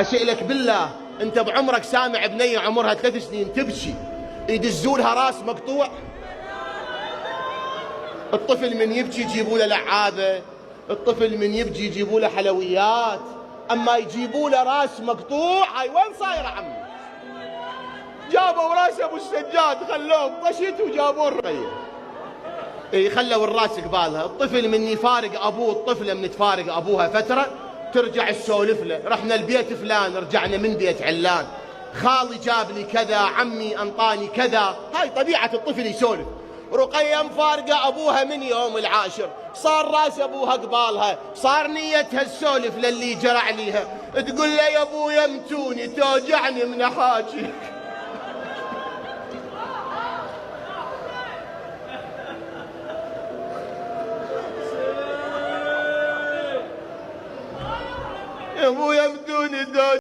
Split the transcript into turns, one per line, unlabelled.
أسألك بالله، أنت بعمرك سامع بنية عمرها 3 سنين تبكي يدزولها راس مقطوع؟ الطفل من يبكي يجيبوا له لعابة، الطفل من يبكي يجيبوا له حلويات، أما يجيبوا له راس مقطوع هاي وين صايرة عمي؟ جابوا راس أبو السجاد خلوه بطشت وجابوه الرقية. اي خلوا الراس قبالها. الطفل من يفارق أبوه، الطفلة من تفارق أبوها فترة ترجع تسولف له، رحنا البيت فلان، رجعنا من بيت علان، خالي جاب لي كذا، عمي انطاني كذا. هاي طبيعة الطفل يسولف. رقية مفارقة أبوها من يوم العاشر، صار راس أبوها قبالها، صار نيتها تسولف للي جرع ليها، تقول له يا أبويا متوني توجعني من أحاجيك. يا أبويا متوني توجعني